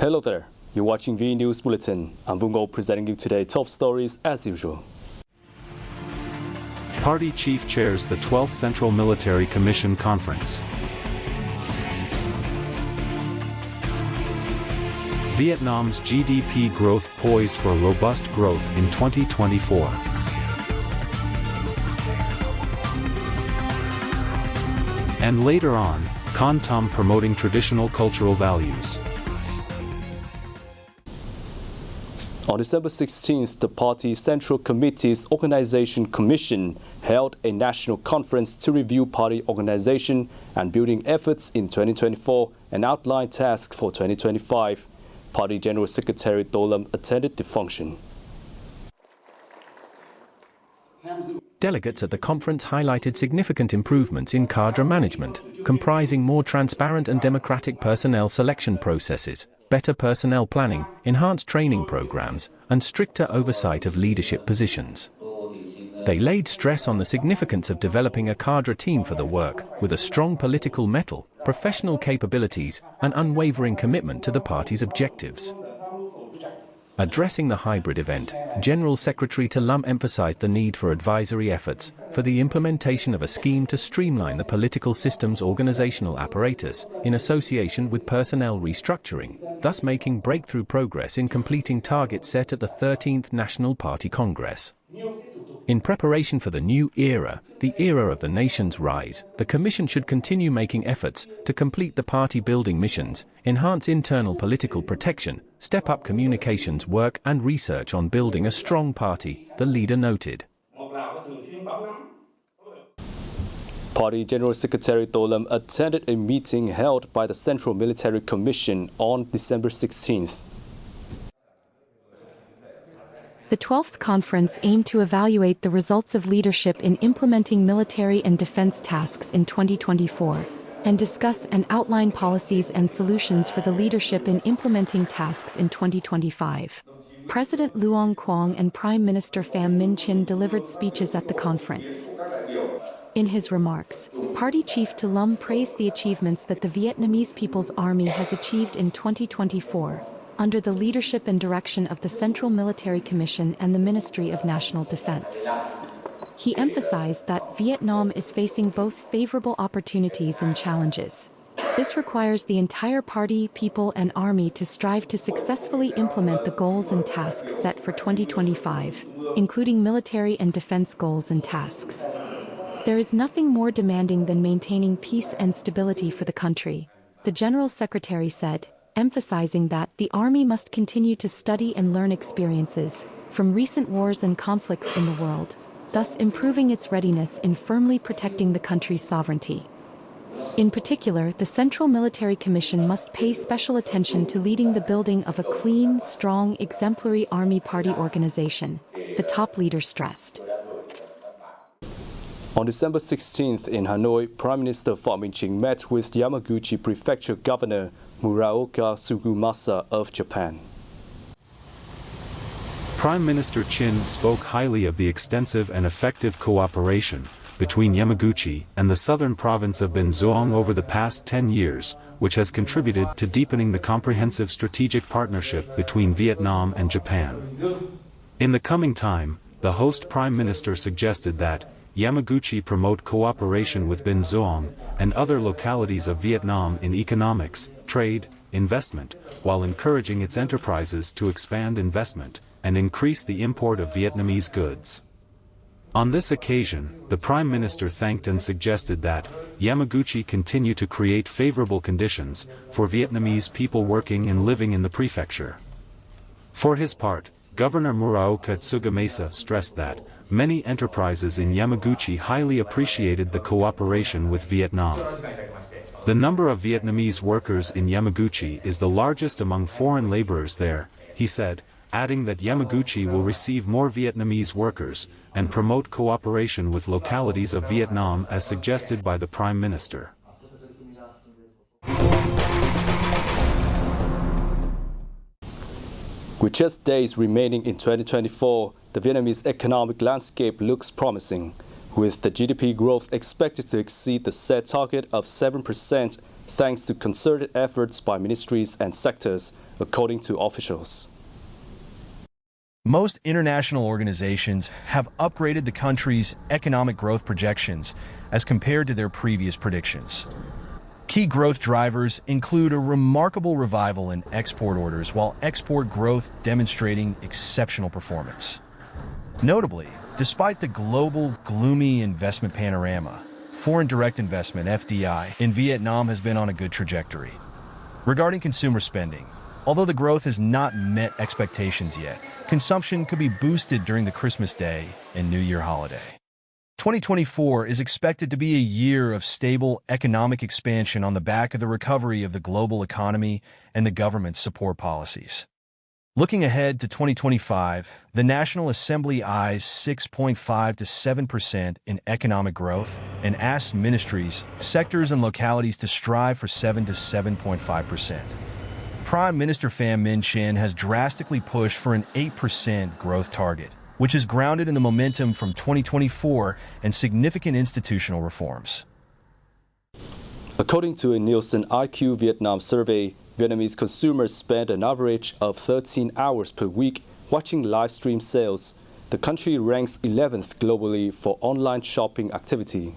Hello there, you're watching VNEWS Bulletin. I'm Vung presenting you today top stories as usual. Party chief chairs the 12th Central Military Commission Conference. Vietnam's GDP growth poised for robust growth in 2024. And later on, Con Tom promoting traditional cultural values. On December 16th, the party's Central Committee's Organization Commission held a national conference to review party organization and building efforts in 2024 and outline tasks for 2025. Party General Secretary Do Lam attended the function. Delegates at the conference highlighted significant improvements in cadre management, comprising more transparent and democratic personnel selection processes, better personnel planning, enhanced training programs, and stricter oversight of leadership positions. They laid stress on the significance of developing a cadre team for the work, with a strong political mettle, professional capabilities, and unwavering commitment to the party's objectives. Addressing the hybrid event, General Secretary To Lam emphasized the need for advisory efforts for the implementation of a scheme to streamline the political system's organizational apparatus in association with personnel restructuring, thus making breakthrough progress in completing targets set at the 13th National Party Congress. In preparation for the new era, the era of the nation's rise, the Commission should continue making efforts to complete the party-building missions, enhance internal political protection, step up communications work and research on building a strong party, the leader noted. Party General Secretary Do Lam attended a meeting held by the Central Military Commission on December 16th. The 12th conference aimed to evaluate the results of leadership in implementing military and defense tasks in 2024, and discuss and outline policies and solutions for the leadership in implementing tasks in 2025. President Luong Quang and Prime Minister Pham Minh Chinh delivered speeches at the conference. In his remarks, Party Chief To Lam praised the achievements that the Vietnamese People's Army has achieved in 2024, under the leadership and direction of the Central Military Commission and the Ministry of National Defense. He emphasized that Vietnam is facing both favorable opportunities and challenges. This requires the entire party, people, and army to strive to successfully implement the goals and tasks set for 2025, including military and defense goals and tasks. There is nothing more demanding than maintaining peace and stability for the country, the General Secretary said, emphasizing that the Army must continue to study and learn experiences from recent wars and conflicts in the world, thus improving its readiness in firmly protecting the country's sovereignty. In particular, the Central Military Commission must pay special attention to leading the building of a clean, strong, exemplary Army party organization, the top leader stressed. On December 16th in Hanoi, Prime Minister Pham Minh Chinh met with Yamaguchi Prefecture Governor Muraoka Sugimasa of Japan. Prime Minister Chin spoke highly of the extensive and effective cooperation between Yamaguchi and the southern province of Ben Duong over the past 10 years, which has contributed to deepening the comprehensive strategic partnership between Vietnam and Japan. In the coming time, the host Prime Minister suggested that Yamaguchi promote cooperation with Ben Duong and other localities of Vietnam in economics, trade, investment, while encouraging its enterprises to expand investment and increase the import of Vietnamese goods. On this occasion, the Prime Minister thanked and suggested that Yamaguchi continue to create favorable conditions for Vietnamese people working and living in the prefecture. For his part, Governor Muraoka Sugimasa stressed that many enterprises in Yamaguchi highly appreciated the cooperation with Vietnam. The number of Vietnamese workers in Yamaguchi is the largest among foreign laborers there, he said, adding that Yamaguchi will receive more Vietnamese workers and promote cooperation with localities of Vietnam as suggested by the Prime Minister. With just days remaining in 2024, the Vietnamese economic landscape looks promising, with the GDP growth expected to exceed the set target of 7% thanks to concerted efforts by ministries and sectors, according to officials. Most international organizations have upgraded the country's economic growth projections as compared to their previous predictions. Key growth drivers include a remarkable revival in export orders, while export growth demonstrating exceptional performance. Notably, despite the global gloomy investment panorama, foreign direct investment (FDI) in Vietnam has been on a good trajectory. Regarding consumer spending, although the growth has not met expectations yet, consumption could be boosted during the Christmas Day and New Year holiday. 2024 is expected to be a year of stable economic expansion on the back of the recovery of the global economy and the government's support policies. Looking ahead to 2025, the National Assembly eyes 6.5 to 7% in economic growth and asks ministries, sectors, and localities to strive for 7 to 7.5%. Prime Minister Pham Minh Chinh has drastically pushed for an 8% growth target, which is grounded in the momentum from 2024 and significant institutional reforms. According to a Nielsen IQ Vietnam survey, Vietnamese consumers spend an average of 13 hours per week watching live stream sales. The country ranks 11th globally for online shopping activity.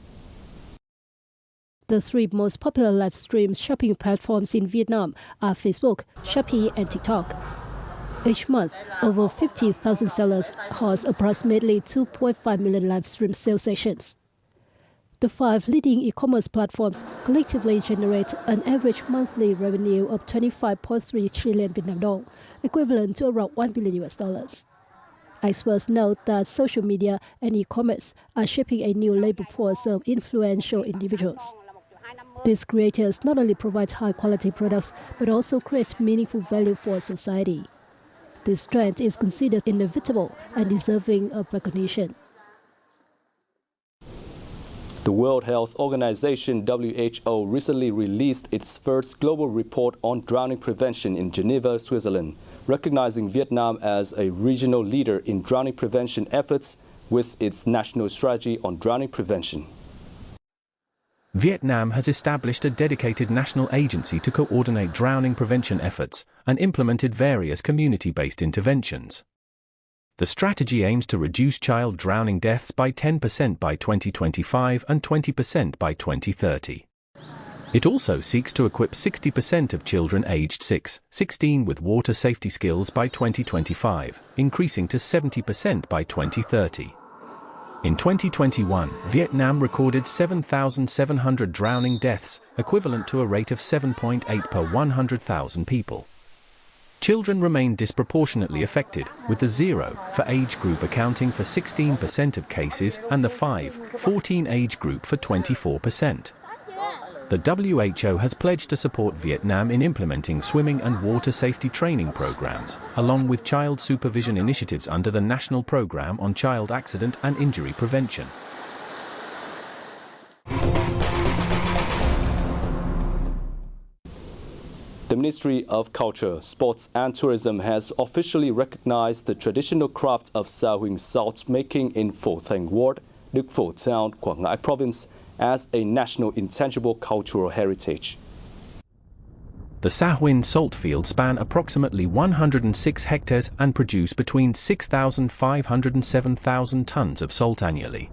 The three most popular live stream shopping platforms in Vietnam are Facebook, Shopee, and TikTok. Each month, over 50,000 sellers host approximately 2.5 million live stream sales sessions. The five leading e-commerce platforms collectively generate an average monthly revenue of 25.3 trillion Vietnam dong, equivalent to around $1 billion. Experts note that social media and e-commerce are shaping a new labor force of influential individuals. These creators not only provide high-quality products, but also create meaningful value for society. This trend is considered inevitable and deserving of recognition. The World Health Organization (WHO) recently released its first global report on drowning prevention in Geneva, Switzerland, recognizing Vietnam as a regional leader in drowning prevention efforts with its national strategy on drowning prevention. Vietnam has established a dedicated national agency to coordinate drowning prevention efforts and implemented various community-based interventions. The strategy aims to reduce child drowning deaths by 10% by 2025 and 20% by 2030. It also seeks to equip 60% of children aged 6-16 with water safety skills by 2025, increasing to 70% by 2030. In 2021, Vietnam recorded 7,700 drowning deaths, equivalent to a rate of 7.8 per 100,000 people. Children remain disproportionately affected, with the 0 for age group accounting for 16% of cases and the 5-14 age group for 24%. The WHO has pledged to support Vietnam in implementing swimming and water safety training programs, along with child supervision initiatives under the National Program on Child Accident and Injury Prevention. The Ministry of Culture, Sports and Tourism has officially recognized the traditional craft of sa huỳnh salt making in Pho Thanh Ward, Đức Phổ Town, Quảng Ngãi Province, as a national intangible cultural heritage. The sa huỳnh salt fields span approximately 106 hectares and produce between 6,500 and 7,000 tons of salt annually.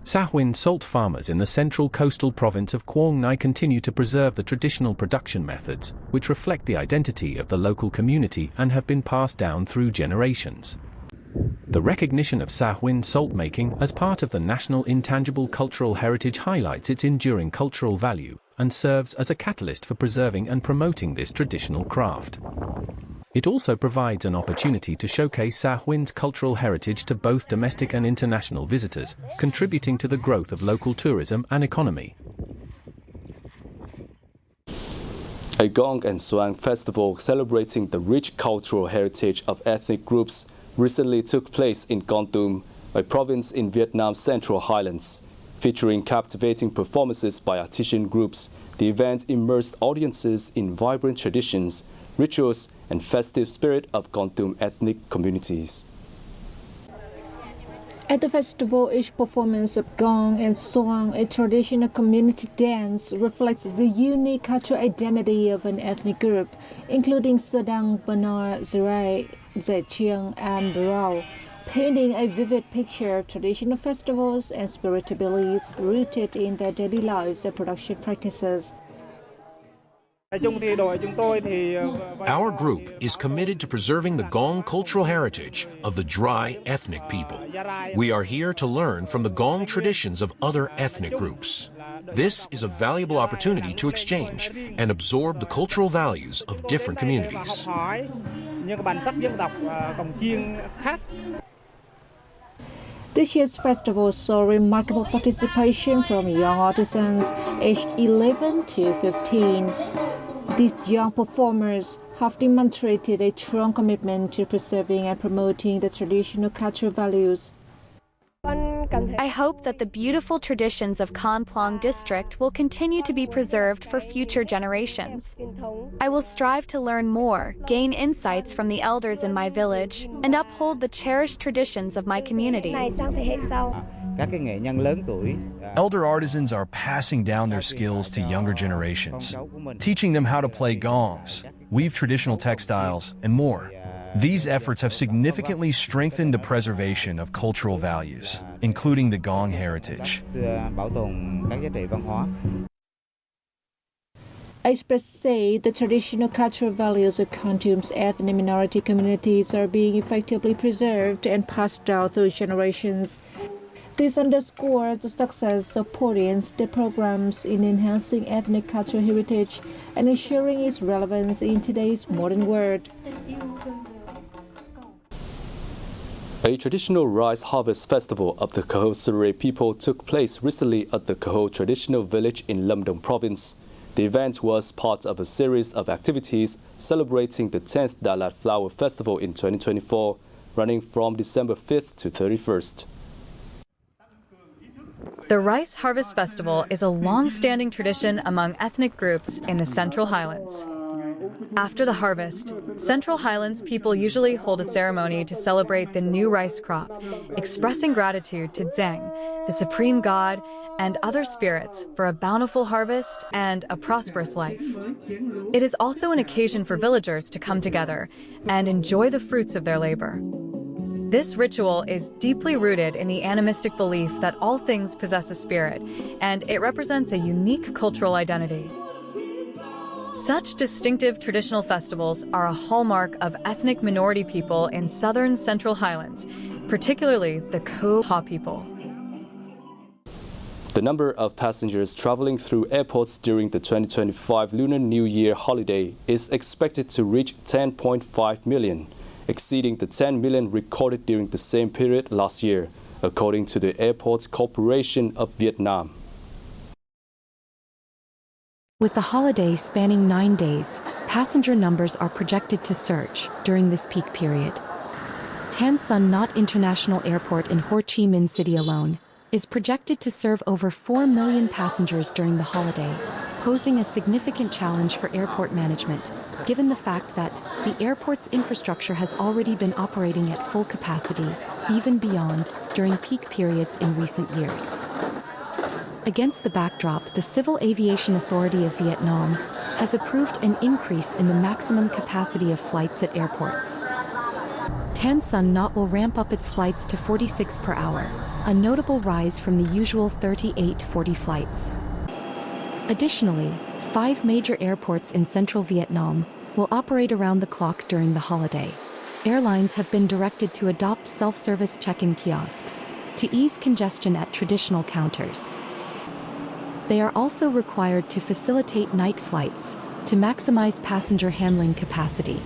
Sa huỳnh salt farmers in the central coastal province of Quảng Ngãi continue to preserve the traditional production methods, which reflect the identity of the local community and have been passed down through generations. The recognition of sa huỳnh salt making as part of the national intangible cultural heritage highlights its enduring cultural value and serves as a catalyst for preserving and promoting this traditional craft. It also provides an opportunity to showcase sa huỳnh cultural heritage to both domestic and international visitors, contributing to the growth of local tourism and economy. A gong and swang festival celebrating the rich cultural heritage of ethnic groups recently took place in Con Tum, a province in Vietnam's Central Highlands. Featuring captivating performances by artisan groups, the event immersed audiences in vibrant traditions, rituals, and festive spirit of Con Tum ethnic communities. At the festival, each performance of gong and swang, a traditional community dance, reflects the unique cultural identity of an ethnic group, including Sedang, Benar, Zerai, Zhejiang, and Rao, painting a vivid picture of traditional festivals and spiritual beliefs rooted in their daily lives and production practices. Our group is committed to preserving the Gong cultural heritage of the Dry ethnic people. We are here to learn from the Gong traditions of other ethnic groups. This is a valuable opportunity to exchange and absorb the cultural values of different communities. This year's festival saw remarkable participation from young artisans aged 11 to 15. These young performers have demonstrated a strong commitment to preserving and promoting the traditional cultural values. I hope that the beautiful traditions of Kon Plong district will continue to be preserved for future generations. I will strive to learn more, gain insights from the elders in my village, and uphold the cherished traditions of my community. Elder artisans are passing down their skills to younger generations, teaching them how to play gongs, weave traditional textiles, and more. These efforts have significantly strengthened the preservation of cultural values, including the gong heritage. Experts say the traditional cultural values of Kontum's ethnic minority communities are being effectively preserved and passed down through generations. This underscores the success of supporting the programs in enhancing ethnic cultural heritage and ensuring its relevance in today's modern world. A traditional rice harvest festival of the Kho Surrey people took place recently at the Kho traditional village in Lâm Đồng province. The event was part of a series of activities celebrating the 10th Dalat Flower Festival in 2024, running from December 5th to 31st. The Rice Harvest Festival is a long-standing tradition among ethnic groups in the Central Highlands. After the harvest, Central Highlands people usually hold a ceremony to celebrate the new rice crop, expressing gratitude to Dzeng, the supreme god, and other spirits for a bountiful harvest and a prosperous life. It is also an occasion for villagers to come together and enjoy the fruits of their labor. This ritual is deeply rooted in the animistic belief that all things possess a spirit, and it represents a unique cultural identity. Such distinctive traditional festivals are a hallmark of ethnic minority people in southern Central Highlands, particularly the Kho Ha people. The number of passengers traveling through airports during the 2025 Lunar New Year holiday is expected to reach 10.5 million, exceeding the 10 million recorded during the same period last year, according to the Airports Corporation of Vietnam. With the holiday spanning 9 days, passenger numbers are projected to surge during this peak period. Tan Son Nhat International Airport in Ho Chi Minh City alone is projected to serve over 4 million passengers during the holiday, posing a significant challenge for airport management, given the fact that the airport's infrastructure has already been operating at full capacity, even beyond, during peak periods in recent years. Against the backdrop, the Civil Aviation Authority of Vietnam has approved an increase in the maximum capacity of flights at airports. Tan Son Nhat will ramp up its flights to 46 per hour, a notable rise from the usual 38-40 flights. Additionally, 5 major airports in central Vietnam will operate around the clock during the holiday. Airlines have been directed to adopt self-service check-in kiosks to ease congestion at traditional counters. They are also required to facilitate night flights to maximize passenger handling capacity.